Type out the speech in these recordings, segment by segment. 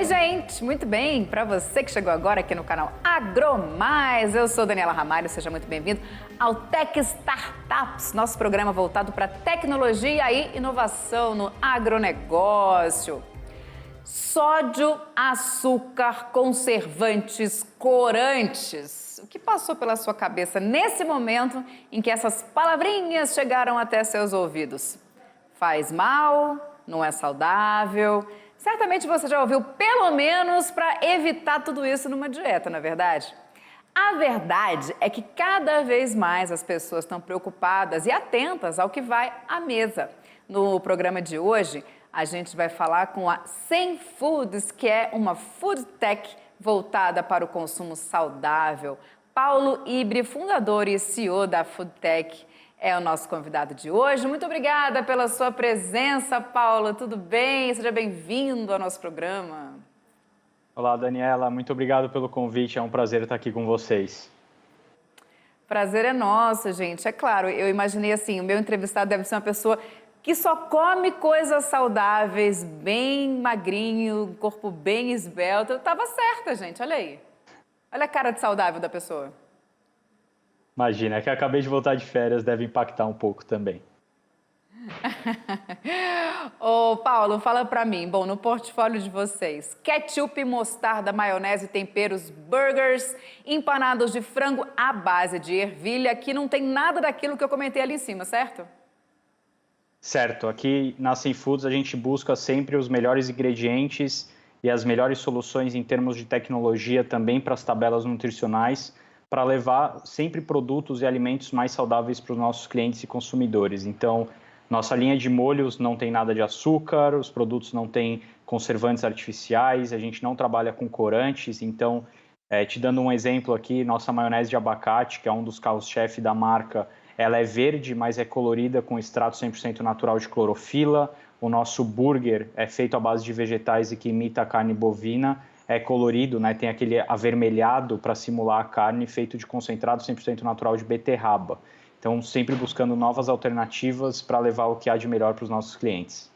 Oi, gente! Muito bem! Para você que chegou agora aqui no canal AgroMais, eu sou Daniela Ramalho, seja muito bem-vindo ao Tech Startups, nosso programa voltado para tecnologia e inovação no agronegócio. Sódio, açúcar, conservantes, corantes. O que passou pela sua cabeça nesse momento em que essas palavrinhas chegaram até seus ouvidos? Faz mal? Não é saudável? Certamente você já ouviu pelo menos para evitar tudo isso numa dieta, não é verdade? A verdade é que cada vez mais as pessoas estão preocupadas e atentas ao que vai à mesa. No programa de hoje, a gente vai falar com a 100 Foods, que é uma food tech voltada para o consumo saudável. Paulo Ibre, fundador e CEO da Food Tech, é o nosso convidado de hoje. Muito obrigada pela sua presença, Paulo. Tudo bem? Seja bem-vindo ao nosso programa. Olá, Daniela. Muito obrigado pelo convite. É um prazer estar aqui com vocês. Prazer é nosso, gente. É claro, eu imaginei assim, o meu entrevistado deve ser uma pessoa que só come coisas saudáveis, bem magrinho, corpo bem esbelto. Eu estava certa, gente. Olha aí. Olha a cara de saudável da pessoa. Imagina, é que acabei de voltar de férias, deve impactar um pouco também. Ô, Paulo, fala pra mim. Bom, no portfólio de vocês, ketchup, mostarda, maionese, temperos, burgers, empanados de frango à base de ervilha, que não tem nada daquilo que eu comentei ali em cima, certo? Certo, aqui na 100 Foods a gente busca sempre os melhores ingredientes e as melhores soluções em termos de tecnologia também para as tabelas nutricionais, para levar sempre produtos e alimentos mais saudáveis para os nossos clientes e consumidores. Então, nossa linha de molhos não tem nada de açúcar, os produtos não têm conservantes artificiais, a gente não trabalha com corantes. Então, te dando um exemplo aqui, nossa maionese de abacate, que é um dos carros-chefe da marca, ela é verde, mas é colorida com extrato 100% natural de clorofila. O nosso burger é feito à base de vegetais e que imita a carne bovina. É colorido, né? Tem aquele avermelhado para simular a carne, feito de concentrado 100% natural de beterraba. Então, sempre buscando novas alternativas para levar o que há de melhor para os nossos clientes.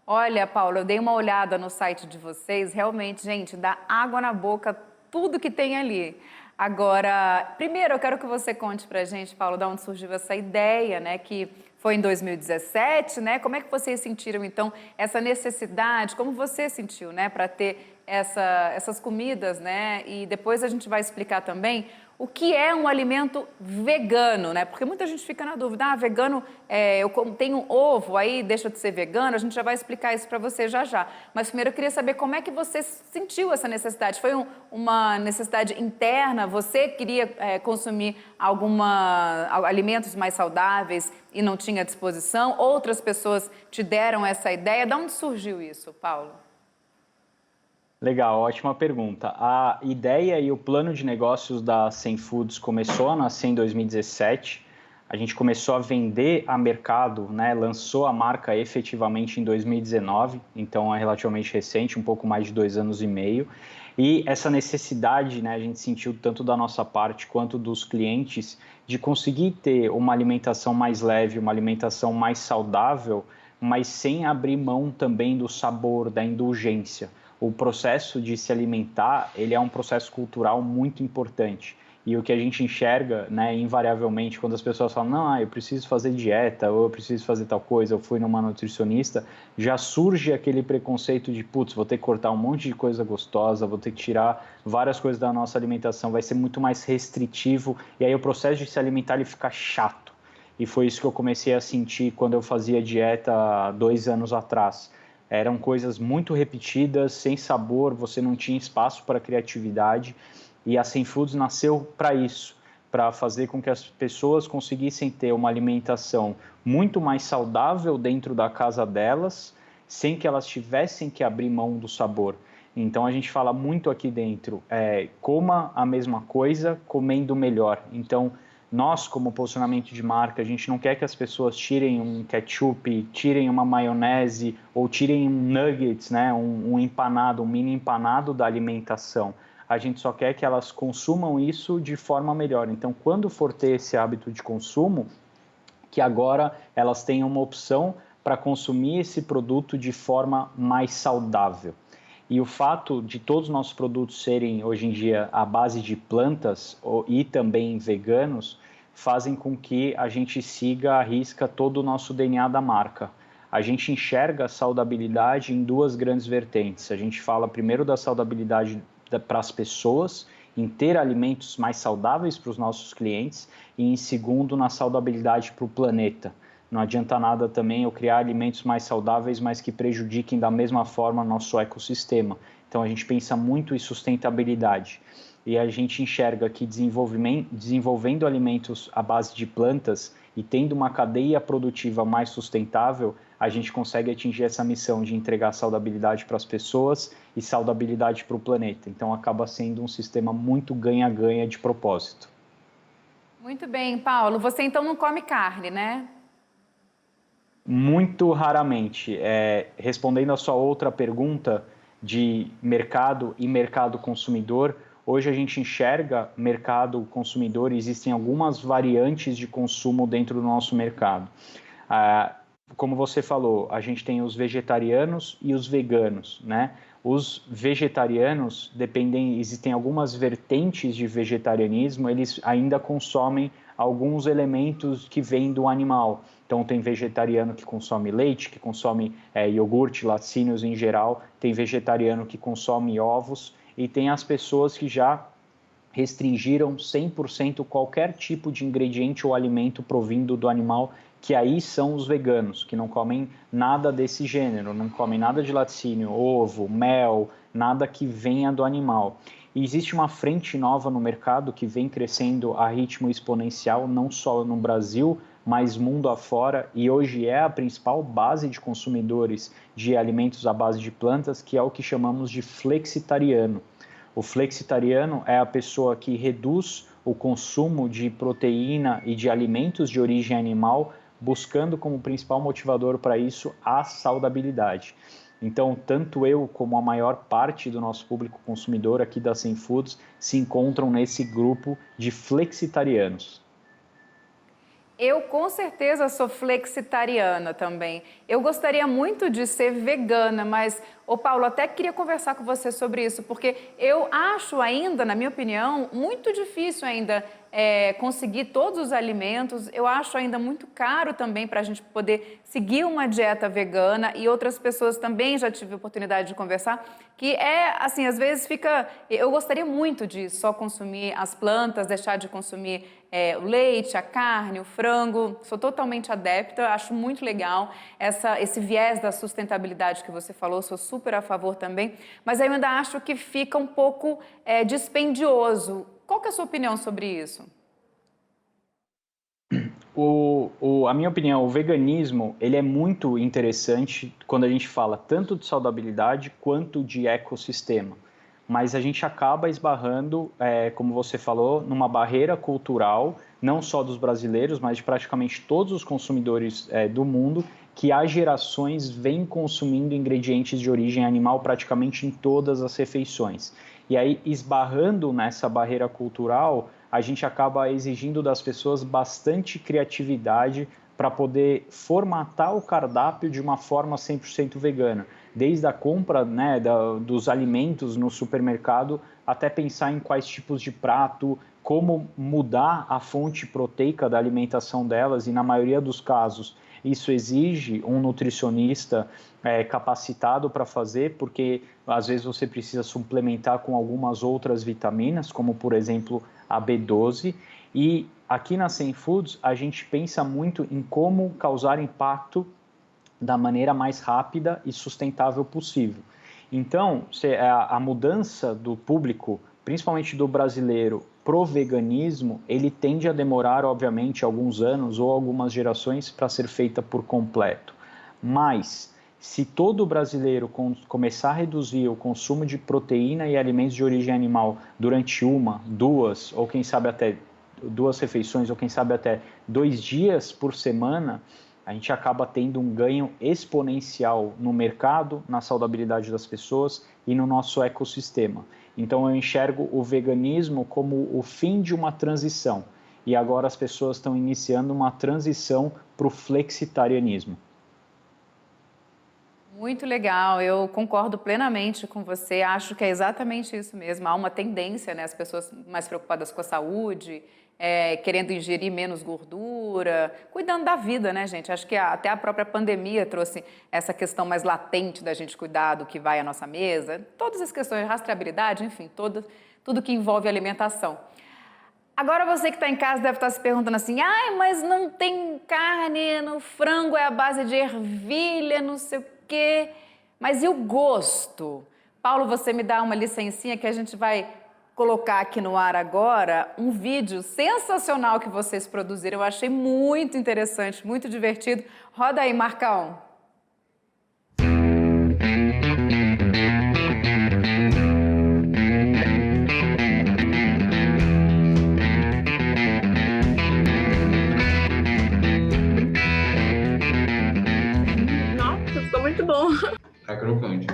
Olha, Paulo, eu dei uma olhada no site de vocês, realmente, gente, dá água na boca tudo que tem ali. Agora, primeiro eu quero que você conte pra gente, Paulo, de onde surgiu essa ideia, né, que foi em 2017, né? Como é que vocês sentiram, então, essa necessidade, como você sentiu, né, para ter essas comidas, né? E depois a gente vai explicar também o que é um alimento vegano, né? Porque muita gente fica na dúvida, vegano, eu tenho ovo, aí deixa de ser vegano, a gente já vai explicar isso para você já já. Mas primeiro eu queria saber como é que você sentiu essa necessidade. Foi uma necessidade interna? Você queria consumir alimentos mais saudáveis e não tinha disposição? Outras pessoas te deram essa ideia? De onde surgiu isso, Paulo? Legal, ótima pergunta. A ideia e o plano de negócios da 100 Foods começou a nascer em 2017. A gente começou a vender a mercado, né? Lançou a marca efetivamente em 2019, então é relativamente recente, um pouco mais de 2 anos e meio. E essa necessidade, né, a gente sentiu tanto da nossa parte quanto dos clientes de conseguir ter uma alimentação mais leve, uma alimentação mais saudável, mas sem abrir mão também do sabor, da indulgência. O processo de se alimentar, ele é um processo cultural muito importante. E o que a gente enxerga, né, invariavelmente, quando as pessoas falam, não, eu preciso fazer dieta, ou eu preciso fazer tal coisa, eu fui numa nutricionista, já surge aquele preconceito de, putz, vou ter que cortar um monte de coisa gostosa, vou ter que tirar várias coisas da nossa alimentação, vai ser muito mais restritivo, e aí o processo de se alimentar, ele fica chato. E foi isso que eu comecei a sentir quando eu fazia dieta há 2 anos atrás. Eram coisas muito repetidas, sem sabor, você não tinha espaço para criatividade. E a 100 Foods nasceu para isso, para fazer com que as pessoas conseguissem ter uma alimentação muito mais saudável dentro da casa delas, sem que elas tivessem que abrir mão do sabor. Então a gente fala muito aqui dentro, coma a mesma coisa, comendo melhor. Então, nós, como posicionamento de marca, a gente não quer que as pessoas tirem um ketchup, tirem uma maionese ou tirem um nuggets, né, um empanado, um mini empanado da alimentação. A gente só quer que elas consumam isso de forma melhor. Então, quando for ter esse hábito de consumo, que agora elas tenham uma opção para consumir esse produto de forma mais saudável. E o fato de todos os nossos produtos serem, hoje em dia, à base de plantas e também veganos, fazem com que a gente siga à risca todo o nosso DNA da marca. A gente enxerga a saudabilidade em duas grandes vertentes. A gente fala primeiro da saudabilidade para as pessoas, em ter alimentos mais saudáveis para os nossos clientes, e em segundo, na saudabilidade para o planeta. Não adianta nada também eu criar alimentos mais saudáveis, mas que prejudiquem da mesma forma nosso ecossistema. Então a gente pensa muito em sustentabilidade. E a gente enxerga que desenvolvendo alimentos à base de plantas e tendo uma cadeia produtiva mais sustentável, a gente consegue atingir essa missão de entregar saudabilidade para as pessoas e saudabilidade para o planeta. Então acaba sendo um sistema muito ganha-ganha de propósito. Muito bem, Paulo. Você então não come carne, né? Muito raramente. Respondendo a sua outra pergunta de mercado e mercado consumidor, hoje a gente enxerga mercado consumidor, existem algumas variantes de consumo dentro do nosso mercado. Como você falou, a gente tem os vegetarianos e os veganos, né? Os vegetarianos existem algumas vertentes de vegetarianismo, eles ainda consomem alguns elementos que vêm do animal. Então tem vegetariano que consome leite, que consome iogurte, laticínios em geral, tem vegetariano que consome ovos e tem as pessoas que já restringiram 100% qualquer tipo de ingrediente ou alimento provindo do animal, que aí são os veganos, que não comem nada desse gênero, não comem nada de laticínio, ovo, mel, nada que venha do animal. E existe uma frente nova no mercado que vem crescendo a ritmo exponencial, não só no Brasil, mas mundo afora, e hoje é a principal base de consumidores de alimentos à base de plantas, que é o que chamamos de flexitariano. O flexitariano é a pessoa que reduz o consumo de proteína e de alimentos de origem animal, buscando como principal motivador para isso a saudabilidade. Então, tanto eu como a maior parte do nosso público consumidor aqui da 100 Foods se encontram nesse grupo de flexitarianos. Eu com certeza sou flexitariana também. Eu gostaria muito de ser vegana, mas, Paulo, até queria conversar com você sobre isso, porque eu acho ainda, na minha opinião, muito difícil ainda conseguir todos os alimentos. Eu acho ainda muito caro também para a gente poder seguir uma dieta vegana, e outras pessoas também já tive a oportunidade de conversar, que assim, às vezes fica... Eu gostaria muito de só consumir as plantas, deixar de consumir o leite, a carne, o frango. Sou totalmente adepta, acho muito legal esse viés da sustentabilidade que você falou, sou super a favor também, mas eu ainda acho que fica um pouco dispendioso. Qual que é a sua opinião sobre isso? A minha opinião, o veganismo, ele é muito interessante quando a gente fala tanto de saudabilidade quanto de ecossistema. Mas a gente acaba esbarrando, como você falou, numa barreira cultural, não só dos brasileiros, mas de praticamente todos os consumidores do mundo, que há gerações vêm consumindo ingredientes de origem animal praticamente em todas as refeições. E aí, esbarrando nessa barreira cultural, a gente acaba exigindo das pessoas bastante criatividade para poder formatar o cardápio de uma forma 100% vegana. Desde a compra, né, dos alimentos no supermercado até pensar em quais tipos de prato, como mudar a fonte proteica da alimentação delas, e na maioria dos casos isso exige um nutricionista capacitado para fazer, porque às vezes você precisa suplementar com algumas outras vitaminas, como por exemplo a B12, e aqui na 100 Foods a gente pensa muito em como causar impacto da maneira mais rápida e sustentável possível. Então, a mudança do público, principalmente do brasileiro, pro veganismo, ele tende a demorar, obviamente, alguns anos ou algumas gerações para ser feita por completo. Mas, se todo brasileiro começar a reduzir o consumo de proteína e alimentos de origem animal durante uma, duas, ou quem sabe até 2 refeições, ou quem sabe até 2 dias por semana, a gente acaba tendo um ganho exponencial no mercado, na saudabilidade das pessoas e no nosso ecossistema. Então eu enxergo o veganismo como o fim de uma transição, e agora as pessoas estão iniciando uma transição para o flexitarianismo. Muito legal, eu concordo plenamente com você, acho que é exatamente isso mesmo. Há uma tendência, né, as pessoas mais preocupadas com a saúde, querendo ingerir menos gordura, cuidando da vida, né, gente? Acho que até a própria pandemia trouxe essa questão mais latente da gente cuidar do que vai à nossa mesa, todas as questões de rastreabilidade, enfim, tudo que envolve alimentação. Agora você que está em casa deve estar se perguntando assim, ai, mas não tem carne, no frango é a base de ervilha, não sei o quê. Mas e o gosto? Paulo, você me dá uma licencinha que a gente vai colocar aqui no ar agora um vídeo sensacional que vocês produziram. Eu achei muito interessante, muito divertido. Roda aí, Marcão. Nossa, ficou muito bom. É crocante.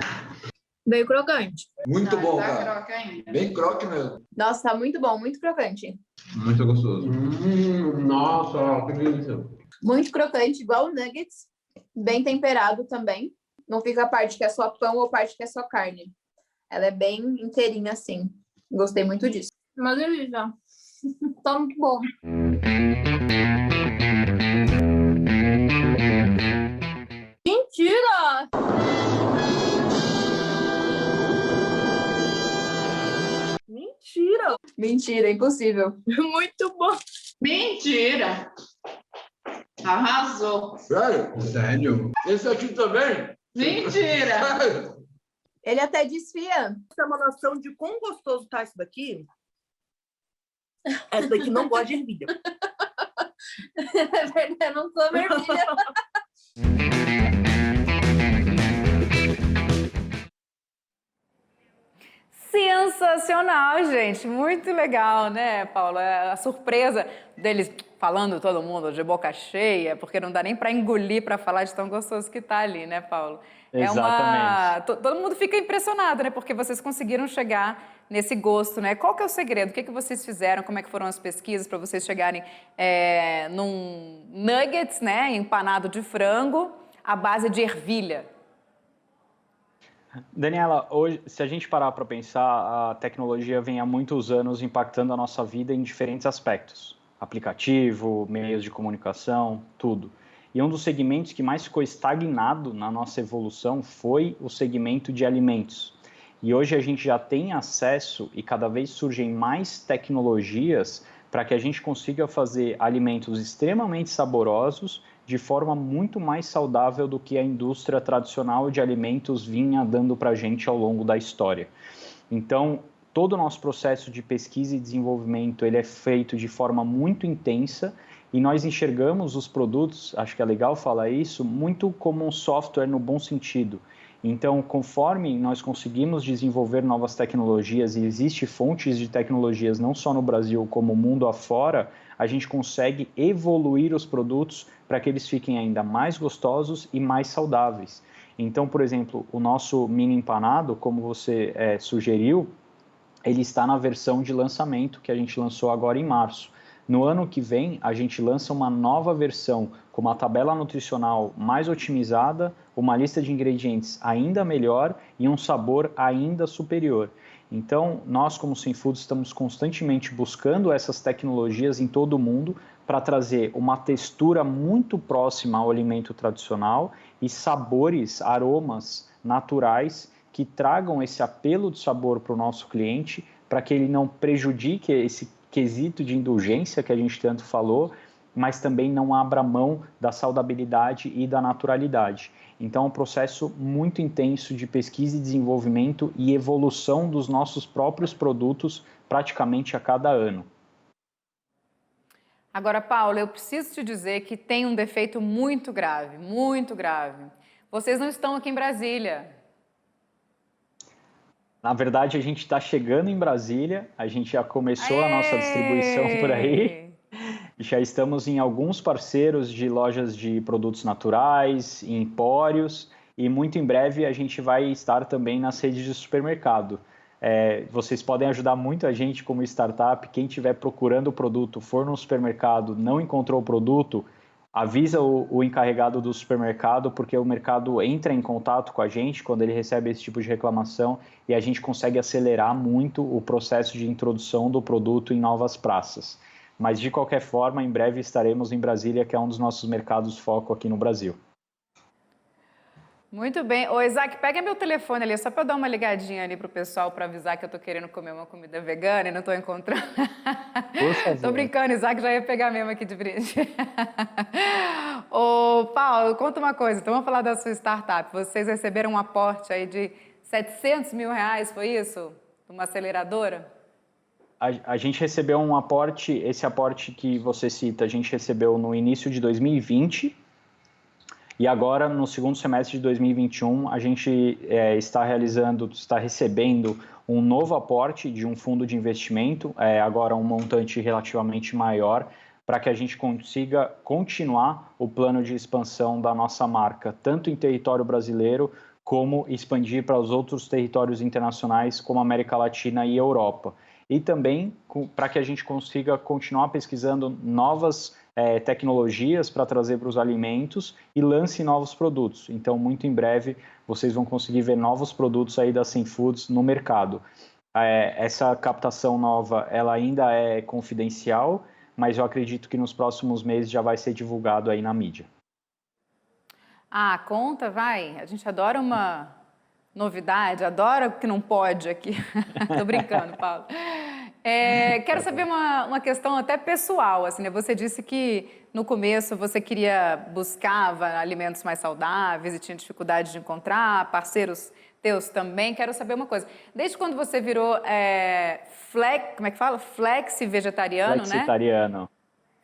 Veio crocante. Muito bom, tá cara. crocante. Bem croque mesmo. Nossa, tá muito bom, muito crocante. Muito gostoso. Nossa, que delícia. Muito crocante, igual o nuggets. Bem temperado também. Não fica a parte que é só pão ou parte que é só carne. Ela é bem inteirinha assim. Gostei muito disso. Uma delícia. Tá muito bom. Mentira! Mentira! Mentira, impossível. Muito bom. Mentira! Arrasou. Sério? Sério? Esse aqui também? Mentira! Sério? Ele até desfia. Você tem uma noção de quão gostoso tá isso daqui? Essa daqui não gosta de ervilha. É verdade, eu não sou vermelha. Sensacional, gente. Muito legal, né, Paula? A surpresa deles falando todo mundo de boca cheia, porque não dá nem para engolir para falar de tão gostoso que tá ali, né, Paulo? Exatamente. Todo mundo fica impressionado, né? Porque vocês conseguiram chegar nesse gosto, né? Qual que é o segredo? O que vocês fizeram? Como é que foram as pesquisas para vocês chegarem num nuggets, né? Empanado de frango à base de ervilha? Daniela, hoje, se a gente parar para pensar, a tecnologia vem há muitos anos impactando a nossa vida em diferentes aspectos. Aplicativo, meios de comunicação, tudo. E um dos segmentos que mais ficou estagnado na nossa evolução foi o segmento de alimentos. E hoje a gente já tem acesso e cada vez surgem mais tecnologias para que a gente consiga fazer alimentos extremamente saborosos de forma muito mais saudável do que a indústria tradicional de alimentos vinha dando para a gente ao longo da história. Então, todo o nosso processo de pesquisa e desenvolvimento ele é feito de forma muito intensa e nós enxergamos os produtos, acho que é legal falar isso, muito como um software no bom sentido. Então, conforme nós conseguimos desenvolver novas tecnologias e existe fontes de tecnologias não só no Brasil como mundo afora, a gente consegue evoluir os produtos para que eles fiquem ainda mais gostosos e mais saudáveis. Então, por exemplo, o nosso mini empanado, como você sugeriu, ele está na versão de lançamento que a gente lançou agora em março. No ano que vem, a gente lança uma nova versão com uma tabela nutricional mais otimizada, uma lista de ingredientes ainda melhor e um sabor ainda superior. Então, nós como Sem Foods estamos constantemente buscando essas tecnologias em todo o mundo para trazer uma textura muito próxima ao alimento tradicional e sabores, aromas naturais que tragam esse apelo de sabor para o nosso cliente, para que ele não prejudique esse quesito de indulgência que a gente tanto falou, mas também não abra mão da saudabilidade e da naturalidade. Então, é um processo muito intenso de pesquisa e desenvolvimento e evolução dos nossos próprios produtos praticamente a cada ano. Agora, Paula, eu preciso te dizer que tem um defeito muito grave, muito grave. Vocês não estão aqui em Brasília. Na verdade, a gente está chegando em Brasília, a gente já começou a nossa distribuição por aí. Já estamos em alguns parceiros de lojas de produtos naturais, em empórios, e muito em breve a gente vai estar também nas redes de supermercado. Vocês podem ajudar muito a gente como startup. Quem estiver procurando o produto, for no supermercado, não encontrou o produto, avisa o encarregado do supermercado, porque o mercado entra em contato com a gente quando ele recebe esse tipo de reclamação e a gente consegue acelerar muito o processo de introdução do produto em novas praças. Mas, de qualquer forma, em breve estaremos em Brasília, que é um dos nossos mercados foco aqui no Brasil. Muito bem. Ô, Isaac, pega meu telefone ali, só para eu dar uma ligadinha ali pro pessoal para avisar que eu tô querendo comer uma comida vegana e não tô encontrando. Por favor. Tô brincando, Isaac já ia pegar mesmo aqui de brinde. Ô, Paulo, conta uma coisa, então vamos falar da sua startup. Vocês receberam um aporte aí de R$700 mil, foi isso? De uma aceleradora? A gente recebeu um aporte, esse aporte que você cita, a gente recebeu no início de 2020, e agora, no segundo semestre de 2021, a gente está recebendo um novo aporte de um fundo de investimento, agora um montante relativamente maior, para que a gente consiga continuar o plano de expansão da nossa marca, tanto em território brasileiro, como expandir para os outros territórios internacionais, como América Latina e Europa. E também para que a gente consiga continuar pesquisando novas tecnologias para trazer para os alimentos e lance novos produtos. Então, muito em breve, vocês vão conseguir ver novos produtos aí da Sem Foods no mercado. Essa captação nova, ela ainda é confidencial, mas eu acredito que nos próximos meses já vai ser divulgado aí na mídia. Ah, conta, vai. A gente adora uma novidade, adora o que não pode aqui. Tô brincando, Paulo. Quero saber uma questão até pessoal, assim, né? Você disse que no começo você buscava alimentos mais saudáveis e tinha dificuldade de encontrar, parceiros teus também. Quero saber uma coisa. Desde quando você virou como é que fala? Flexi-vegetariano, Flexitariano.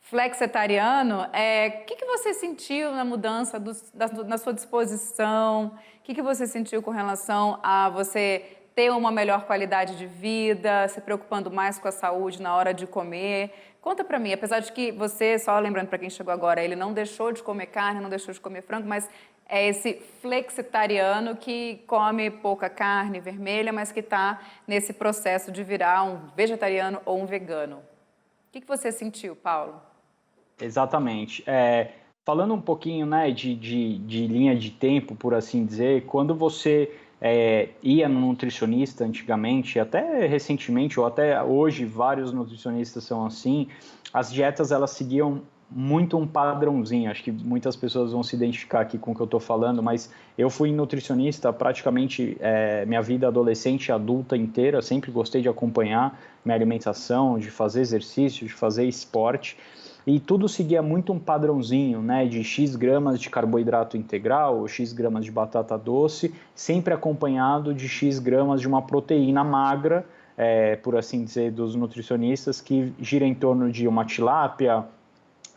Flexitariano, o que você sentiu na mudança na sua disposição? O que você sentiu com relação a você ter uma melhor qualidade de vida, se preocupando mais com a saúde na hora de comer? Conta pra mim, apesar de que você, só lembrando para quem chegou agora, ele não deixou de comer carne, não deixou de comer frango, mas é esse flexitariano que come pouca carne vermelha, mas que está nesse processo de virar um vegetariano ou um vegano. O que você sentiu, Paulo? Exatamente. Falando um pouquinho, né, de linha de tempo, por assim dizer, quando você ia no nutricionista antigamente, até recentemente ou até hoje, vários nutricionistas são assim, as dietas elas seguiam muito um padrãozinho. Acho que muitas pessoas vão se identificar aqui com o que eu estou falando, mas eu fui nutricionista praticamente minha vida adolescente e adulta inteira, sempre gostei de acompanhar minha alimentação, de fazer exercício, de fazer esporte, e tudo seguia muito um padrãozinho, né, de X gramas de carboidrato integral, X gramas de batata doce, sempre acompanhado de X gramas de uma proteína magra, por assim dizer, dos nutricionistas, que gira em torno de uma tilápia,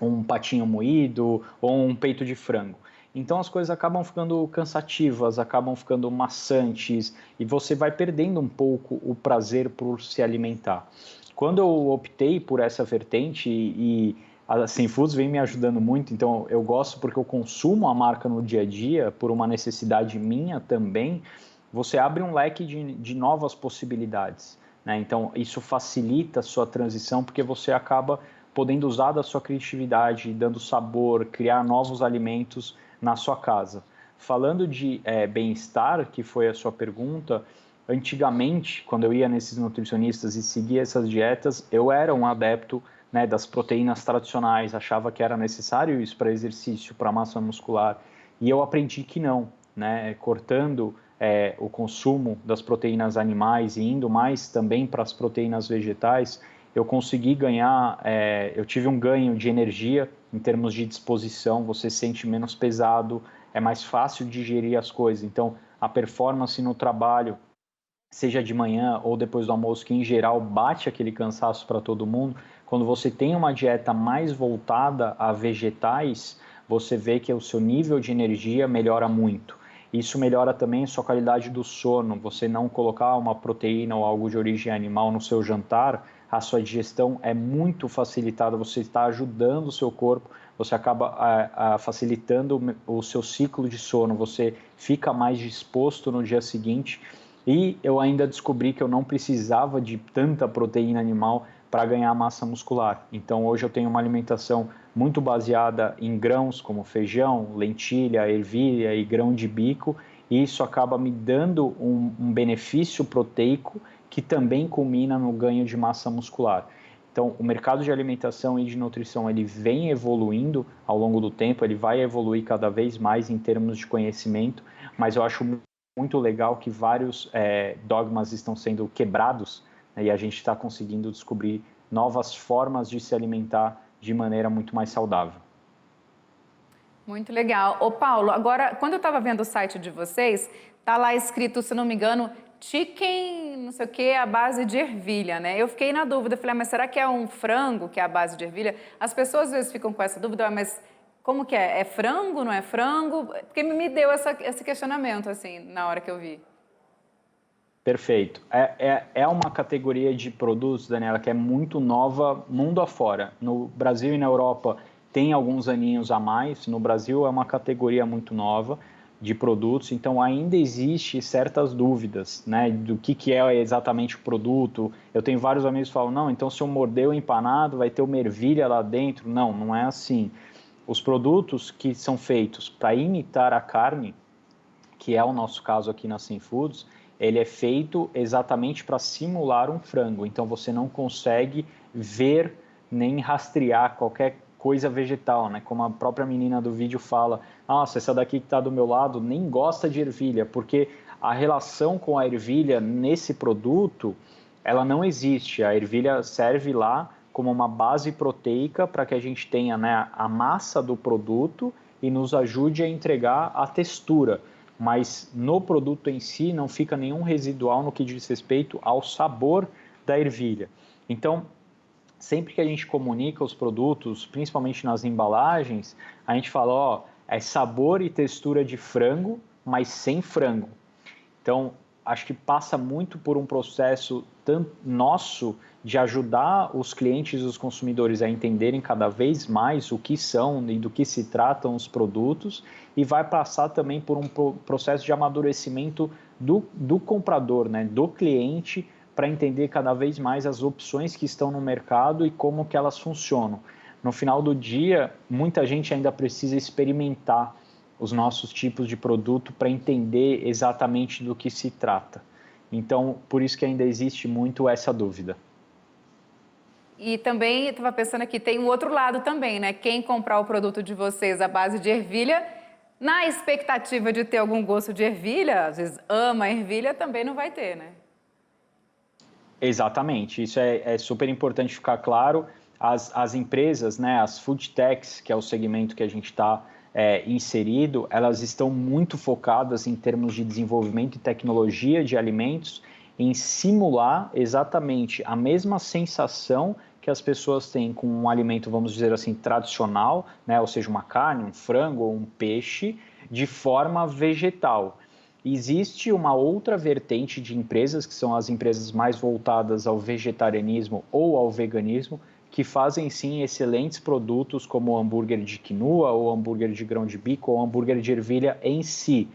um patinho moído ou um peito de frango. Então as coisas acabam ficando cansativas, acabam ficando maçantes e você vai perdendo um pouco o prazer por se alimentar. Quando eu optei por essa vertente e a Sem Foods vem me ajudando muito, então eu gosto porque eu consumo a marca no dia a dia por uma necessidade minha também, você abre um leque de novas possibilidades, né? Então isso facilita a sua transição porque você acaba podendo usar da sua criatividade, dando sabor, criar novos alimentos na sua casa. Falando de bem-estar, que foi a sua pergunta, antigamente, quando eu ia nesses nutricionistas e seguia essas dietas, eu era um adepto, né, das proteínas tradicionais, achava que era necessário isso para exercício, para massa muscular, e eu aprendi que não, né, cortando o consumo das proteínas animais e indo mais também para as proteínas vegetais, eu consegui ganhar, eu tive um ganho de energia em termos de disposição, você se sente menos pesado, é mais fácil digerir as coisas, então a performance no trabalho, seja de manhã ou depois do almoço, que em geral bate aquele cansaço para todo mundo, quando você tem uma dieta mais voltada a vegetais, você vê que o seu nível de energia melhora muito. Isso melhora também a sua qualidade do sono, você não colocar uma proteína ou algo de origem animal no seu jantar, a sua digestão é muito facilitada, você está ajudando o seu corpo, você acaba facilitando o seu ciclo de sono, você fica mais disposto no dia seguinte. E eu ainda descobri que eu não precisava de tanta proteína animal para ganhar massa muscular. Então hoje eu tenho uma alimentação muito baseada em grãos como feijão, lentilha, ervilha e grão de bico, e isso acaba me dando um benefício proteico que também culmina no ganho de massa muscular. Então, o mercado de alimentação e de nutrição, ele vem evoluindo ao longo do tempo, ele vai evoluir cada vez mais em termos de conhecimento, mas eu acho muito legal que vários dogmas estão sendo quebrados, né, e a gente está conseguindo descobrir novas formas de se alimentar de maneira muito mais saudável. Muito legal. Ô Paulo, agora, quando eu estava vendo o site de vocês, tá lá escrito, se não me engano, chicken, não sei o que, à base de ervilha, né? Eu fiquei na dúvida, falei, mas será que é um frango que é à base de ervilha? As pessoas às vezes ficam com essa dúvida, mas como que é? É frango, não é frango? Porque me deu esse questionamento, assim, na hora que eu vi. Perfeito. É uma categoria de produtos, Daniela, que é muito nova mundo afora. No Brasil e na Europa tem alguns aninhos a mais. No Brasil é uma categoria muito nova de produtos, então ainda existe certas dúvidas, né, do que é exatamente o produto. Eu tenho vários amigos que falam, não, então se eu morder o empanado vai ter uma ervilha lá dentro. Não, não é assim. Os produtos que são feitos para imitar a carne, que é o nosso caso aqui na Sem Foods, ele é feito exatamente para simular um frango, então você não consegue ver nem rastrear qualquer coisa vegetal, né? Como a própria menina do vídeo fala, nossa, essa daqui que está do meu lado nem gosta de ervilha, porque a relação com a ervilha nesse produto, ela não existe. A ervilha serve lá como uma base proteica para que a gente tenha, né, a massa do produto e nos ajude a entregar a textura. Mas no produto em si não fica nenhum residual no que diz respeito ao sabor da ervilha. Então, sempre que a gente comunica os produtos, principalmente nas embalagens, a gente fala, ó, é sabor e textura de frango, mas sem frango. Então, acho que passa muito por um processo nosso de ajudar os clientes e os consumidores a entenderem cada vez mais o que são e do que se tratam os produtos, e vai passar também por um processo de amadurecimento do comprador, né, do cliente, para entender cada vez mais as opções que estão no mercado e como que elas funcionam. No final do dia, muita gente ainda precisa experimentar os nossos tipos de produto para entender exatamente do que se trata. Então, por isso que ainda existe muito essa dúvida. E também, estava pensando aqui, tem um outro lado também, né? Quem comprar o produto de vocês à base de ervilha, na expectativa de ter algum gosto de ervilha, às vezes ama a ervilha, também não vai ter, né? Exatamente, isso é super importante ficar claro. As empresas, né, as food techs, que é o segmento que a gente está inserido, elas estão muito focadas em termos de desenvolvimento e tecnologia de alimentos, em simular exatamente a mesma sensação que as pessoas têm com um alimento, vamos dizer assim, tradicional, né, ou seja, uma carne, um frango ou um peixe, de forma vegetal. Existe uma outra vertente de empresas, que são as empresas mais voltadas ao vegetarianismo ou ao veganismo, que fazem sim excelentes produtos como o hambúrguer de quinoa, ou hambúrguer de grão de bico, ou hambúrguer de ervilha em si,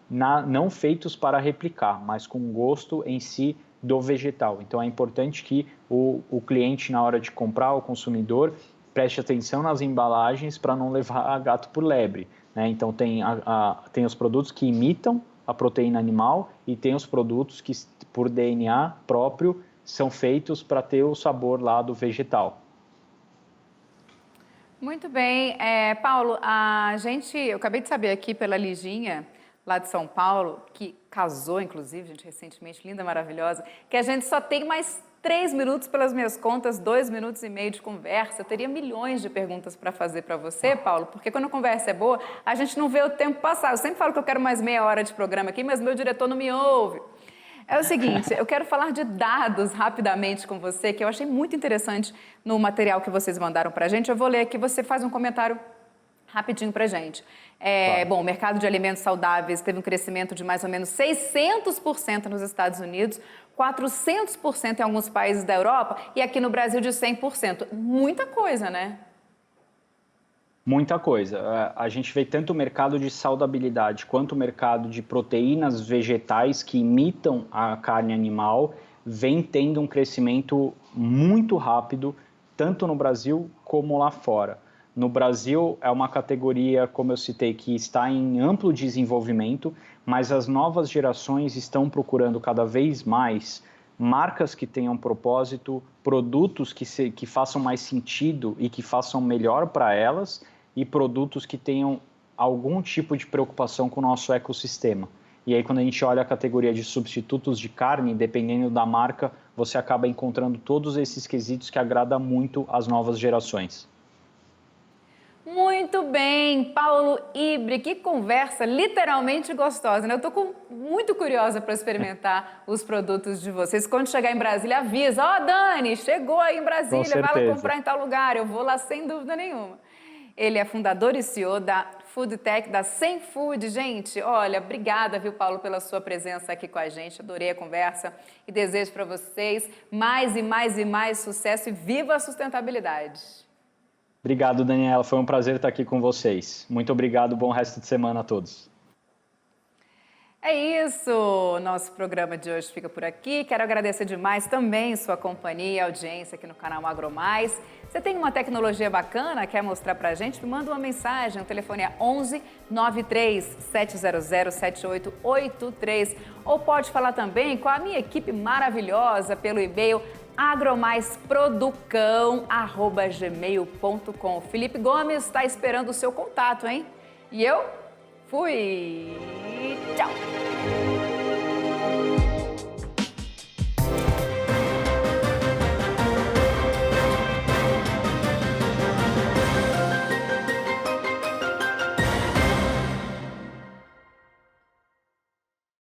não feitos para replicar, mas com gosto em si do vegetal. Então é importante que o cliente, na hora de comprar, o consumidor, preste atenção nas embalagens para não levar gato por lebre, né? Então tem os produtos que imitam a proteína animal e tem os produtos que, por DNA próprio, são feitos para ter o sabor lá do vegetal. Muito bem. Paulo, eu acabei de saber aqui pela Liginha, lá de São Paulo, que casou, inclusive, gente, recentemente, linda, maravilhosa, que a gente só tem mais 3 minutos pelas minhas contas, 2 minutos e meio de conversa. Eu teria milhões de perguntas para fazer para você, Paulo, porque quando a conversa é boa, a gente não vê o tempo passar. Eu sempre falo que eu quero mais meia hora de programa aqui, mas meu diretor não me ouve. É o seguinte, eu quero falar de dados rapidamente com você, que eu achei muito interessante no material que vocês mandaram para a gente. Eu vou ler aqui, você faz um comentário rapidinho para a gente. Claro. Bom, o mercado de alimentos saudáveis teve um crescimento de mais ou menos 600% nos Estados Unidos, 400% em alguns países da Europa e aqui no Brasil de 100%. Muita coisa, né? Muita coisa. A gente vê tanto o mercado de saudabilidade quanto o mercado de proteínas vegetais que imitam a carne animal vem tendo um crescimento muito rápido, tanto no Brasil como lá fora. No Brasil é uma categoria, como eu citei, que está em amplo desenvolvimento, mas as novas gerações estão procurando cada vez mais marcas que tenham propósito, produtos que façam mais sentido e que façam melhor para elas, e produtos que tenham algum tipo de preocupação com o nosso ecossistema. E aí, quando a gente olha a categoria de substitutos de carne, dependendo da marca, você acaba encontrando todos esses quesitos que agradam muito às novas gerações. Muito bem, Paulo Ibre, que conversa literalmente gostosa, né? Eu tô muito curiosa para experimentar os produtos de vocês. Quando chegar em Brasília, avisa, Dani, chegou aí em Brasília, vai lá comprar em tal lugar, eu vou lá sem dúvida nenhuma. Ele é fundador e CEO da Food Tech, da Sem Food. Gente, olha, obrigada, viu, Paulo, pela sua presença aqui com a gente. Adorei a conversa e desejo para vocês mais e mais e mais sucesso e viva a sustentabilidade. Obrigado, Daniela. Foi um prazer estar aqui com vocês. Muito obrigado. Bom resto de semana a todos. É isso, nosso programa de hoje fica por aqui. Quero agradecer demais também sua companhia e audiência aqui no canal AgroMais. Você tem uma tecnologia bacana, quer mostrar pra gente? Me manda uma mensagem, o telefone é 11 93 700 7883. Ou pode falar também com a minha equipe maravilhosa pelo e-mail agromaisprodukão@gmail.com. Felipe Gomes está esperando o seu contato, hein? E eu fui! Tchau!